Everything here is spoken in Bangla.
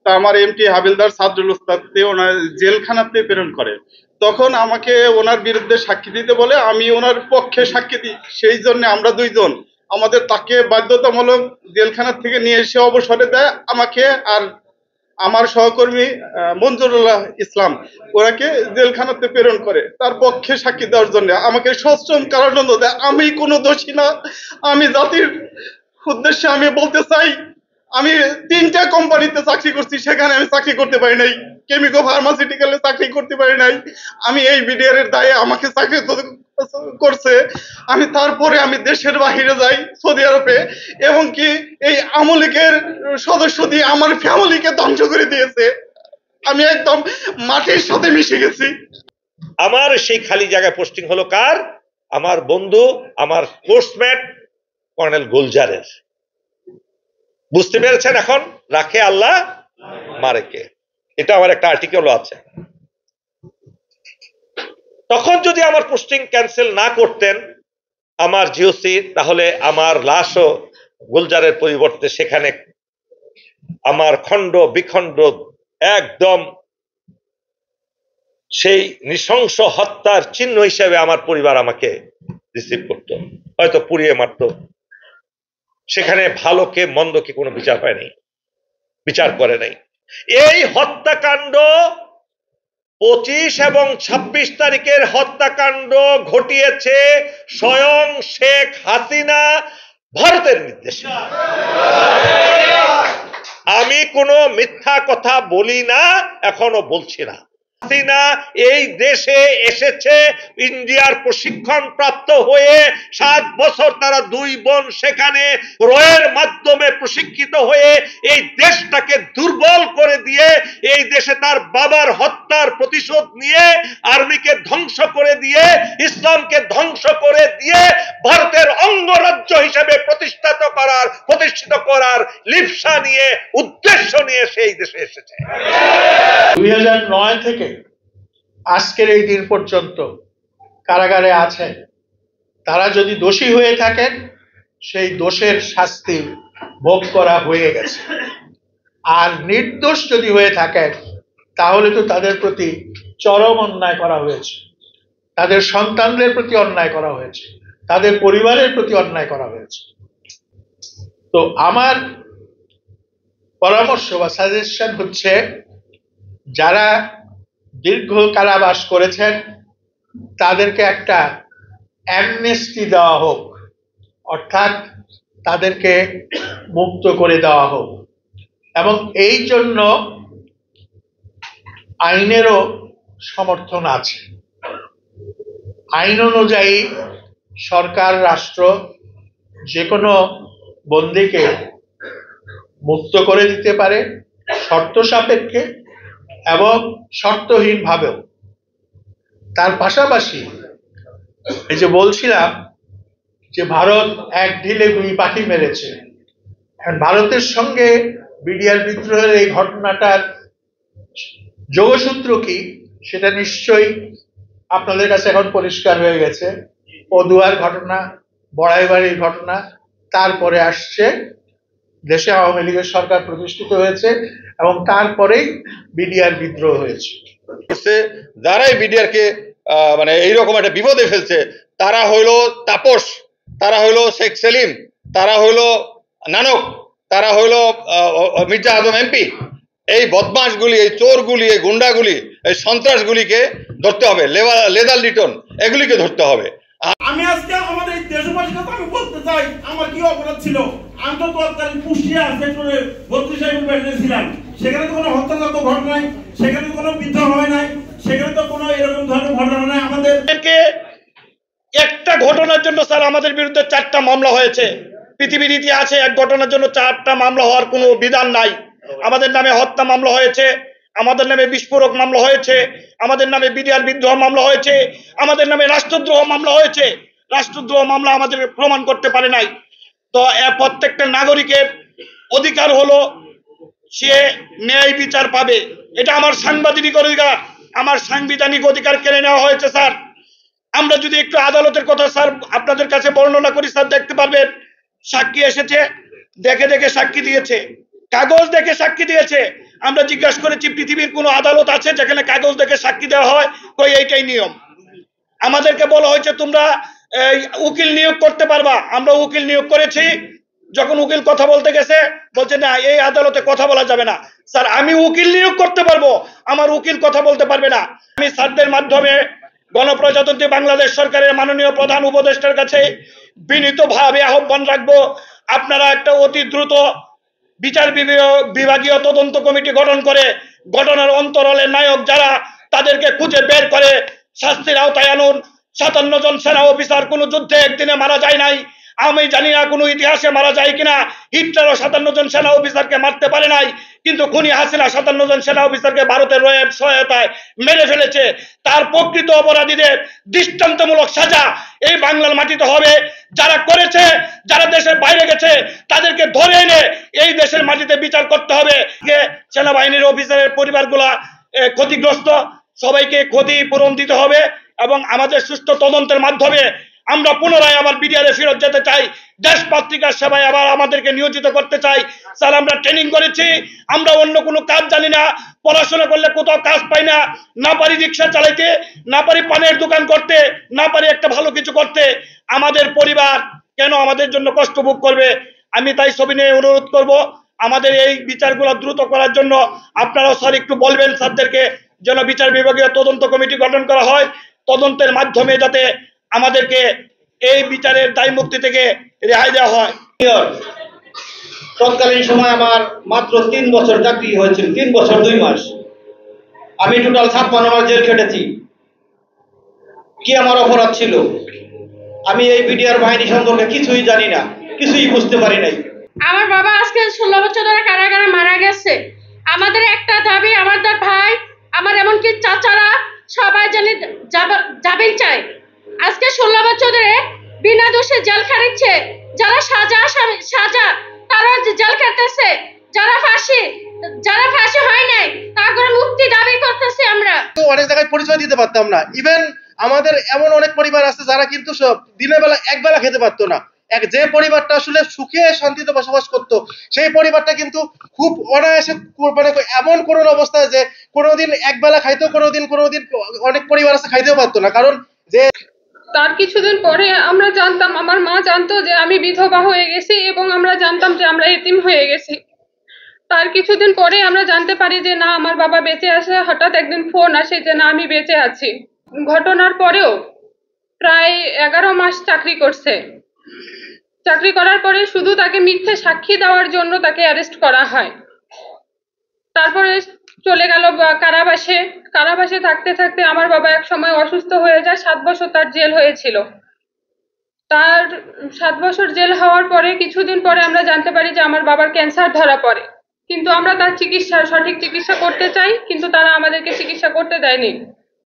তা আমার এমটি হাবিলদার সাদরুল উস্তাদকে ওনার জেলখানাতে প্রেরণ করে। তখন আমাকে ওনার বিরুদ্ধে সাক্ষী দিতে বলে, আমি ওনার পক্ষে সাক্ষী দিই। সেই জন্য আমরা দুইজন আমাদের তাকে বাধ্যতামূলক জেলখানা থেকে নিয়ে এসে অবসরে দেয় আমাকে আর আমার সহকর্মী মঞ্জুরুল্লাহ ইসলাম, ওনাকে জেলখানাতে প্রেরণ করে তার পক্ষে সাক্ষী দেওয়ার জন্য। আমাকে সশ্রম কারাদণ্ড দেয়। আমি কোনো দোষী না। আমি জাতির উদ্দেশ্যে আমি বলতে চাই, আমি 3টা কোম্পানিতে চাকরি করছি, সেখানে আমি চাকরি করতে পারি নাই। কেমিকো ফার্মাসিউটিক্যালে চাকরি করতে পারি নাই। আমি এই বিডিআর এর দায়ে আমাকে চাকরি করছে। আমি তারপরে আমি দেশের বাহিরে যাই, সৌদি আরবে, এবং কি এই আওয়ামী লীগের সদস্য দিয়ে আমার ফ্যামিলিকে ধ্বংস করে দিয়েছে। আমি একদম মাটির সাথে মিশে গেছি। আমার সেই খালি জায়গায় পোস্টিং হলো কার? আমার বন্ধু, আমার কোর্সমেট কর্নেল গুলজারের। বুঝতে পেরেছেন? এখন রাখে আল্লাহ, মারে কে। এটা আমার একটা আর্টিকেলও আছে। তখন যদি আমার পোস্টিং ক্যান্সেল না করতেন আমার জিওসি, তাহলে আমার লাশও গুলজারের পরিবর্তে সেখানে আমার খণ্ড বিখণ্ড একদম সেই নৃশংস হত্যার চিহ্ন হিসেবে আমার পরিবার আমাকে রিসিভ করত, হয়তো পুড়িয়ে মারত। সেখানে ভালোকে মন্দকে কোনো বিচার হয়নি, বিচার করে নাই। এই হত্যাকাণ্ড 25 এবং 26 তারিখের হত্যাকাণ্ড ঘটিয়েছে স্বয়ং শেখ হাসিনা ভারতের নির্দেশে। আমি কোনো মিথ্যা কথা বলি না, এখনো বলছি না। হাসিনা এই দেশে এসেছে ইন্ডিয়ার প্রশিক্ষণ প্রাপ্ত হয়ে। 7 বছর তারা 2 বোন সেখানে রয়ের মাধ্যমে প্রশিক্ষিত হয়ে এই দেশটাকে দুর্বল করে দিয়ে, এই দেশে তার বাবার হত্যার প্রতিশোধ নিয়ে আর্মিকে ধ্বংস করে দিয়ে, ইসলামকে ধ্বংস করে দিয়ে ভারতের অঙ্গরাজ্য হিসেবে প্রতিষ্ঠিত করার লিপ্সা নিয়ে, উদ্দেশ্য নিয়ে সেই দেশে এসেছে। 2009 থেকে আজকের এই দিন পর্যন্ত কারাগারে আছেন। তারা যদি দোষী হয়ে থাকেন, সেই দোষের শাস্তি ভোগ করা হয়ে গেছে। আর নির্দোষ যদি হয়ে থাকেন, তাহলে তো তাদের প্রতি চরম অন্যায় করা হয়েছে, তাদের সন্তানদের প্রতি অন্যায় করা হয়েছে, তাদের পরিবারের প্রতি অন্যায় করা হয়েছে। তো আমার পরামর্শ বা সাজেশন হচ্ছে, যারা দীর্ঘ কারাবাস করেছেন তাদেরকে একটা অ্যামনেস্টি দেওয়া হোক, অর্থাৎ তাদেরকে মুক্ত করে দেওয়া হোক। এবং এই জন্য আইনেরও সমর্থন আছে। আইন অনুযায়ী সরকার, রাষ্ট্র যে কোনো বন্দীকে মুক্ত করে দিতে পারে, শর্ত সাপেক্ষে এবং শর্তহীন ভাবেও। তার পাশাপাশি এই যে বলছিলাম যে ভারত এক ঢিলে 2 পাখি মেরেছে, ভারতের সঙ্গে বিডিআর বিদ্রোহের এই ঘটনাটার যোগসূত্র কি সেটা নিশ্চয়ই আপনাদের কাছে এখন পরিষ্কার হয়ে গেছে। পদুয়ার ঘটনা, বড়াইবাড়ির ঘটনা, তারপরে আসছে দেশে আওয়ামী লীগের সরকার প্রতিষ্ঠিত হয়েছে এবং তারপরেই বিডিআর বিদ্রোহ হয়েছে। যারাই বিডিআর কে মানে এইরকম একটা বিপদে ফেলছে, তারা হইলো তাপস, তারা হইলো শেখ সেলিম, তারা হইলো নানক, তারা হইলো মির্জা আজম এমপি। এই বদমাশগুলি, এই চোরগুলি, এই গুন্ডাগুলি, এই সন্ত্রাসগুলিকে ধরতে হবে, লেদার লিটন এগুলিকে ধরতে হবে। আমি আজকে আমাদের দেশবাসীর কথা আমি বলতে চাই, আমার কি অপরাধ ছিল। আমি তো তৎকালীন কুষ্টিয়া সেক্টরে 32 ব্যাটালিয়নে ছিলাম। সেখানে তো কোনো হত্যাযজ্ঞ ঘটনা নাই, সেখানে কোনো বিদ্রোহ হয় নাই, সেখানে তো কোনো এরকম ধরনের ঘটনা নাই। আমাদেরকে একটা ঘটনার জন্য স্যার আমাদের বিরুদ্ধে 4টা মামলা হয়েছে। পৃথিবীর ইতিহাসে এক ঘটনার জন্য 4টা মামলা হওয়ার কোনো বিধান নাই। আমাদের নামে হত্যা মামলা হয়েছে, আমাদের নামে বিস্ফোরক মামলা হয়েছে, আমাদের নামে বিডিআর বিদ্রোহ মামলা হয়েছে, আমাদের নামে রাষ্ট্রদ্রোহ মামলা হয়েছে। রাষ্ট্রদ্রোহ মামলা আমাদের প্রমাণ করতে পারে নাই। তো প্রত্যেকটা নাগরিকের অধিকার হলো সে ন্যায় বিচার পাবে। এটা আমার সাংবিধানিক অধিকার, আমার সাংবিধানিক অধিকার কেড়ে নেওয়া হয়েছে স্যার। আমরা যদি একটু আদালতের কথা স্যার আপনাদের কাছে বর্ণনা করি স্যার, দেখতে পারবেন সাক্ষী এসেছে, দেখে দেখে সাক্ষী দিয়েছে, কাগজ দেখে সাক্ষী দিয়েছে। আমরা জিজ্ঞাসা করেছি পৃথিবীর কোনো আদালত আছে যেখানে কাগজ দেখে সাক্ষী দেওয়া হয়? কই এইটাই নিয়ম। আমাদেরকে বলা হয়েছে তোমরা উকিল নিয়োগ করতে পারবা। আমরা উকিল নিয়োগ করেছি, যখন উকিল কথা বলতে গেছে বলছে না এই আদালতে কথা বলা যাবে না। স্যার আমি উকিল নিয়োগ করতে পারবো, আমার উকিল কথা বলতে পারবে না। আমি স্যারদের মাধ্যমে গণপ্রজাতন্ত্রী বাংলাদেশ সরকারের মাননীয় প্রধান উপদেষ্টার কাছে বিনীতভাবে আহ্বান রাখবো, আপনারা একটা অতি দ্রুত বিচার বিভাগীয় তদন্ত কমিটি গঠন করে ঘটনার অন্তরালের নায়ক যারা তাদেরকে খুঁজে বের করে শাস্তির আওতায় আনুন। 57 জন সেনা অফিসার কোনো যুদ্ধে একদিনে মারা যায় নাই। আমি জানি না কোনো ইতিহাসে মারা যায় কিনা। হিটলারও 57 জন সেনা অফিসারকে মারতে পারে নাই, কিন্তু খুনি হাসিনা 57 জন সেনা অফিসারকে ভারতের রয়ের সহায়তায় মেরে ফেলেছে। তার প্রকৃত অপরাধীদের দৃষ্টান্তমূলক সাজা এই বাংলার মাটিতে হবে। যারা করেছে, যারা দেশের বাইরে গেছে, তাদেরকে ধরে এনে এই দেশের মাটিতে বিচার করতে হবে। সেনাবাহিনীর অফিসারের পরিবারগুলা ক্ষতিগ্রস্ত, সবাইকে ক্ষতিপূরণ দিতে হবে এবং আমাদের সুষ্ঠু তদন্তের মাধ্যমে আমরা পুনরায় আবার বিডিআরে ফেরত যেতে চাই। দেশ পত্রিকার সেবায় আবার আমাদেরকে নিয়োজিত করতে চাই। স্যার আমরা ট্রেনিং করেছি, আমরা অন্য কোনো কাজ জানি না। পড়াশোনা করলে কোথাও কাজ পাই না, না পারি রিক্সা চালাইতে, না পারি পানের দোকান করতে, না পারি একটা ভালো কিছু করতে। আমাদের পরিবার কেন আমাদের জন্য কষ্ট ভোগ করবে? আমি তাই সবিনয়ে অনুরোধ করব আমাদের এই বিচারগুলো দ্রুত করার জন্য আপনারাও স্যার একটু বলবেন স্যারদেরকে যেন বিচার বিভাগীয় তদন্ত কমিটি গঠন করা হয়, তদন্তের মাধ্যমে যাতে আমাদেরকে এই বিচারের দায় মুক্তি থেকে রেহাই দেওয়া হয়। তৎকালীন সময় আমার মাত্র 3 বছর চাকরি হয়েছিল, 3 বছর 2 মাস। আমি টোটাল 56 মাস জেল খেটেছি। কি আমার অপরাধ ছিল? আমি এই বিডিআর বাহিনী সম্পর্কে কিছুই জানি না, কিছুই বুঝতে পারি নাই। আমার বাবা আজকে 16 বছর ধরে কারাগারে মারা গেছে। আমাদের একটা দাবি, আমাদের ভাই, আমার এমনকি চাচারা সবাই জানি জামিন চায়। আজকে 16 বছর ধরে বিনা দোষে জেল খাটছে। যারা সাজা তারা জেল খাটতেছে, যারা ফাঁসি হয় নাই তাদের মুক্তি দাবি করতেছি আমরা। অনেক জায়গায় পরিচয় দিতে পারতাম না। ইভেন আমাদের এমন অনেক পরিবার আছে যারা কিন্তু দিনের বেলা একবেলা খেতে পারতো না। যে পরিবারটা আসলে সুখে শান্তিতে বসবাস করতো, সেই পরিবারটা কিন্তু খুব অনায়াসে মানে এমন কোন অবস্থায় যে কোনোদিন একবেলা খাইতো, কোনোদিন অনেক পরিবার আছে খাইতেও পারতো না। কারণ যে তার কিছুদিন পরে আমরা জানতাম, আমার মা জানতো যে আমি বিধবা হয়ে গেছি এবং আমরা জানতাম যে আমরা এতিম হয়ে গেছি। তার কিছুদিন পরে আমরা জানতে পারি যে না, আমার বাবা বেঁচে আছে। হঠাৎ একদিন ফোন আসে যে না, আমি বেঁচে আছি। ঘটনার পরেও প্রায় 11 মাস চাকরি করছে। চাকরি করার পরে শুধু তাকে মিথ্যে সাক্ষী দেওয়ার জন্য তাকে অ্যারেস্ট করা হয়। তারপরে চলে গেল কারাবাসে। কারাবাসে থাকতে থাকতে আমার বাবা এক সময় অসুস্থ হয়ে যায়। 7 বছর তার জেল হয়েছিল। তার 7 বছর জেল হওয়ার পরে কিছুদিন পরে আমরা জানতে পারি যে আমার বাবার ক্যান্সার ধরা পড়ে। কিন্তু আমরা তার সঠিক চিকিৎসা করতে চাই, কিন্তু তারা আমাদেরকে চিকিৎসা করতে দেয়নি।